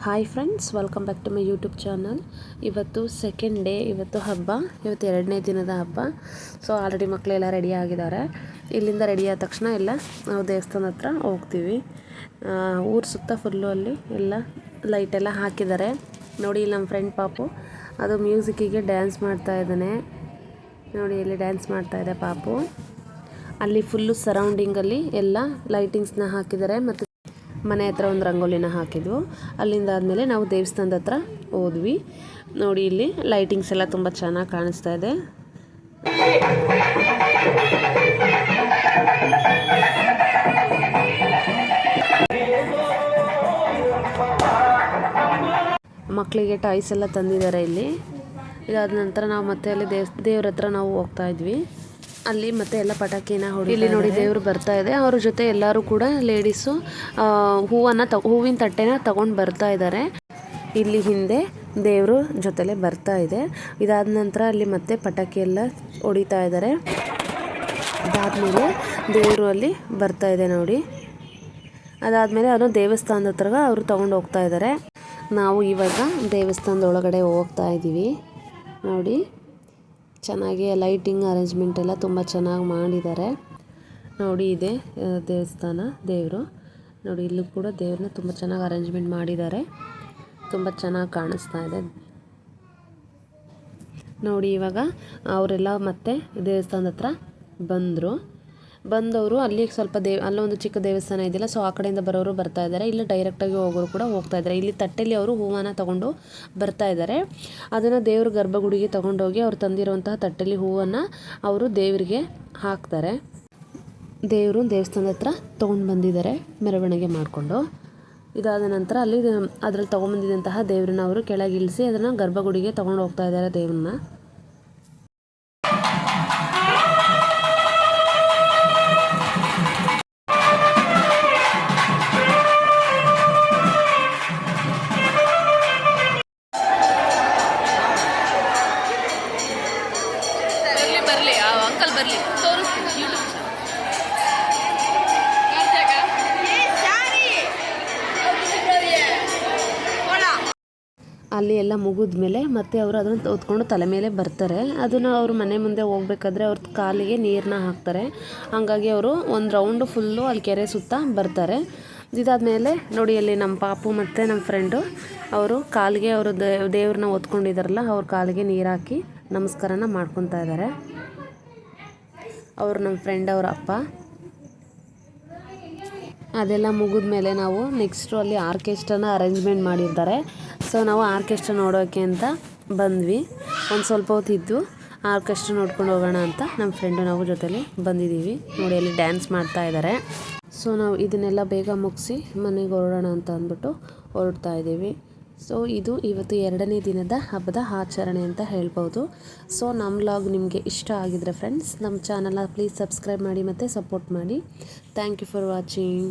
Hi friends, welcome back to my YouTube channel. ಇವತ್ತು second day, ಇವತ್ತು ಹಬ್ಬ, ಇವತ್ತು 2ನೇ ದಿನದ ಹಬ್ಬ. ಸೊ ಆಲ್ರೆಡಿ ಮಕ್ಕಳೆಲ್ಲ ರೆಡಿ ಆಗಿದ್ದಾರೆ. ಇಲ್ಲಿಂದ ರೆಡಿ ಆದ ತಕ್ಷಣ ಎಲ್ಲ ನಾವು ದೇವಸ್ಥಾನದ ಹತ್ರ ಹೋಗ್ತೀವಿ. ಊರು ಸುತ್ತ ಫುಲ್ಲು ಅಲ್ಲಿ ಎಲ್ಲ ಲೈಟೆಲ್ಲ ಹಾಕಿದ್ದಾರೆ. ನೋಡಿ, ಇಲ್ಲಿ ನಮ್ಮ ಫ್ರೆಂಡ್ ಪಾಪು ಅದು ಮ್ಯೂಸಿಕ್ಕಿಗೆ ಡ್ಯಾನ್ಸ್ ಮಾಡ್ತಾ ಇದ್ದಾನೆ. ನೋಡಿ, ಇಲ್ಲಿ ಡ್ಯಾನ್ಸ್ ಮಾಡ್ತಾ ಇದೆ ಪಾಪು. ಅಲ್ಲಿ ಫುಲ್ಲು ಸರೌಂಡಿಂಗಲ್ಲಿ ಎಲ್ಲ ಲೈಟಿಂಗ್ಸ್ನ ಹಾಕಿದ್ದಾರೆ ಮತ್ತು ಮನೆ ಹತ್ರ ಒಂದು ರಂಗೋಲಿನ ಹಾಕಿದ್ವು. ಅಲ್ಲಿಂದ ಆದಮೇಲೆ ನಾವು ದೇವಸ್ಥಾನದ ಹತ್ರ ಹೋದ್ವಿ. ನೋಡಿ, ಇಲ್ಲಿ ಲೈಟಿಂಗ್ಸ್ ಎಲ್ಲ ತುಂಬ ಚೆನ್ನಾಗಿ ಕಾಣಿಸ್ತಾ ಇದೆ. ಮಕ್ಕಳಿಗೆ ಟಾಯ್ಸ್ ಎಲ್ಲ ತಂದಿದ್ದಾರೆ ಇಲ್ಲಿ. ಇದಾದ ನಂತರ ನಾವು ಮತ್ತೆ ಅಲ್ಲಿ ದೇವ್ರ ಹತ್ರ ನಾವು ಹೋಗ್ತಾ ಇದ್ವಿ. ಅಲ್ಲಿ ಮತ್ತೆ ಎಲ್ಲ ಪಟಾಕಿನ ಹೊಡಿ. ಇಲ್ಲಿ ನೋಡಿ, ದೇವರು ಬರ್ತಾ ಇದೆ. ಅವ್ರ ಜೊತೆ ಎಲ್ಲರೂ ಕೂಡ ಲೇಡೀಸು ಹೂವಿನ ತಟ್ಟೆನ ತಗೊಂಡು ಬರ್ತಾ ಇದ್ದಾರೆ. ಇಲ್ಲಿ ಹಿಂದೆ ದೇವರು ಜೊತೆಲೆ ಬರ್ತಾ ಇದೆ. ಇದಾದ ನಂತರ ಅಲ್ಲಿ ಮತ್ತೆ ಪಟಾಕಿ ಎಲ್ಲ ಹೊಡಿತಾ ಇದ್ದಾರೆ. ಅದಾದಮೇಲೆ ದೇವರು ಅಲ್ಲಿ ಬರ್ತಾ ಇದೆ ನೋಡಿ. ಅದಾದಮೇಲೆ ಅದು ದೇವಸ್ಥಾನದ ಹತ್ರ ಅವರು ತಗೊಂಡು ಹೋಗ್ತಾ ಇದ್ದಾರೆ. ನಾವು ಇವಾಗ ದೇವಸ್ಥಾನದ ಒಳಗಡೆ ಹೋಗ್ತಾ ಇದ್ದೀವಿ. ನೋಡಿ, ಚೆನ್ನಾಗಿ ಲೈಟಿಂಗ್ ಅರೇಂಜ್ಮೆಂಟ್ ಎಲ್ಲ ತುಂಬ ಚೆನ್ನಾಗಿ ಮಾಡಿದ್ದಾರೆ. ನೋಡಿ, ಇದೆ ದೇವಸ್ಥಾನ, ದೇವರು. ನೋಡಿ, ಇಲ್ಲೂ ಕೂಡ ದೇವ್ರನ್ನ ತುಂಬ ಚೆನ್ನಾಗಿ ಅರೇಂಜ್ಮೆಂಟ್ ಮಾಡಿದ್ದಾರೆ. ತುಂಬ ಚೆನ್ನಾಗಿ ಕಾಣಿಸ್ತಾ ಇದೆ. ನೋಡಿ, ಇವಾಗ ಅವರೆಲ್ಲ ಮತ್ತೆ ದೇವಸ್ಥಾನದ ಹತ್ರ ಬಂದವರು ಅಲ್ಲಿ ಸ್ವಲ್ಪ ಅಲ್ಲೊಂದು ಚಿಕ್ಕ ದೇವಸ್ಥಾನ ಇದೆಯಲ್ಲ, ಸೊ ಆ ಕಡೆಯಿಂದ ಬರೋರು ಬರ್ತಾ ಇದ್ದಾರೆ. ಇಲ್ಲಿ ಡೈರೆಕ್ಟಾಗಿ ಹೋಗೋರು ಕೂಡ ಹೋಗ್ತಾ ಇದ್ದಾರೆ. ಇಲ್ಲಿ ತಟ್ಟೆಯಲ್ಲಿ ಅವರು ಹೂವನ್ನು ತಗೊಂಡು ಬರ್ತಾ ಇದ್ದಾರೆ. ಅದನ್ನು ದೇವ್ರ ಗರ್ಭಗುಡಿಗೆ ತಗೊಂಡೋಗಿ ಅವ್ರು ತಂದಿರುವಂತಹ ತಟ್ಟೆಯಲ್ಲಿ ಹೂವನ್ನು ಅವರು ದೇವರಿಗೆ ಹಾಕ್ತಾರೆ. ದೇವರು ದೇವಸ್ಥಾನದ ಹತ್ರ ತೊಗೊಂಡು ಬಂದಿದ್ದಾರೆ ಮೆರವಣಿಗೆ ಮಾಡಿಕೊಂಡು. ಇದಾದ ನಂತರ ಅಲ್ಲಿ ಅದರಲ್ಲಿ ತೊಗೊಂಬಂದಿದ್ದಂತಹ ದೇವ್ರನ್ನ ಅವರು ಕೆಳಗಿಳಿಸಿ ಅದನ್ನು ಗರ್ಭಗುಡಿಗೆ ತೊಗೊಂಡು ಹೋಗ್ತಾ ಇದ್ದಾರೆ ದೇವ್ರನ್ನ. ಅಲ್ಲಿ ಎಲ್ಲ ಮುಗಿದ ಮೇಲೆ ಮತ್ತೆ ಅವರು ಅದನ್ನು ಹೊತ್ಕೊಂಡು ತಲೆ ಮೇಲೆ ಬರ್ತಾರೆ. ಅದನ್ನು ಅವರು ಮನೆ ಮುಂದೆ ಹೋಗ್ಬೇಕಾದ್ರೆ ಅವ್ರ ಕಾಲಿಗೆ ನೀರನ್ನ ಹಾಕ್ತಾರೆ. ಹಾಗಾಗಿ ಅವರು ಒಂದು ರೌಂಡು ಫುಲ್ಲು ಅಲ್ಲಿ ಕೆರೆ ಸುತ್ತ ಬರ್ತಾರೆ. ಇದಾದಮೇಲೆ ನೋಡಿ, ಅಲ್ಲಿ ನಮ್ಮ ಪಾಪು ಮತ್ತು ನಮ್ಮ ಫ್ರೆಂಡು ಅವರು ಕಾಲಿಗೆ ಅವರು ದೇವ್ರನ್ನ ಹೊತ್ಕೊಂಡಿದ್ದಾರಲ್ಲ, ಅವ್ರ ಕಾಲಿಗೆ ನೀರು ಹಾಕಿ ನಮಸ್ಕಾರನ ಮಾಡ್ಕೊತಾ ಇದ್ದಾರೆ. ಅವರು ನಮ್ಮ ಫ್ರೆಂಡ್ ಅವರ ಅಪ್ಪ. ಅದೆಲ್ಲ ಮುಗಿದ ಮೇಲೆ ನಾವು ನೆಕ್ಸ್ಟು ಅಲ್ಲಿ ಆರ್ಕೆಸ್ಟ್ರಾನ ಅರೇಂಜ್ಮೆಂಟ್ ಮಾಡಿರ್ತಾರೆ. ಸೊ ನಾವು ಆರ್ಕೆಸ್ಟ್ರಾ ನೋಡೋಕ್ಕೆ ಅಂತ ಬಂದ್ವಿ. ಒಂದು ಸ್ವಲ್ಪ ಹೊತ್ತಿದ್ದು ಆರ್ಕೆಸ್ಟ್ರಾ ನೋಡ್ಕೊಂಡು ಹೋಗೋಣ ಅಂತ ನಮ್ಮ ಫ್ರೆಂಡು ನಾವು ಜೊತೆಲಿ ಬಂದಿದ್ದೀವಿ. ನೋಡಿ, ಅಲ್ಲಿ ಡ್ಯಾನ್ಸ್ ಮಾಡ್ತಾ ಇದ್ದಾರೆ. ಸೊ ನಾವು ಇದನ್ನೆಲ್ಲ ಬೇಗ ಮುಗಿಸಿ ಮನೆಗೆ ಹೊರಡೋಣ ಅಂತ ಅಂದ್ಬಿಟ್ಟು ಹೊರಡ್ತಾ ಇದ್ದೀವಿ. ಸೊ ಇದು ಇವತ್ತು 2ನೇ ದಿನದ ಹಬ್ಬದ ಆಚರಣೆ ಅಂತ ಹೇಳ್ಬೋದು. ಸೊ ನಮ್ಮ ವ್ಲಾಗ್ ನಿಮಗೆ ಇಷ್ಟ ಆಗಿದ್ರೆ ಫ್ರೆಂಡ್ಸ್, ನಮ್ಮ ಚಾನಲ್ನ ಪ್ಲೀಸ್ ಸಬ್ಸ್ಕ್ರೈಬ್ ಮಾಡಿ ಮತ್ತು ಸಪೋರ್ಟ್ ಮಾಡಿ. Thank you for watching.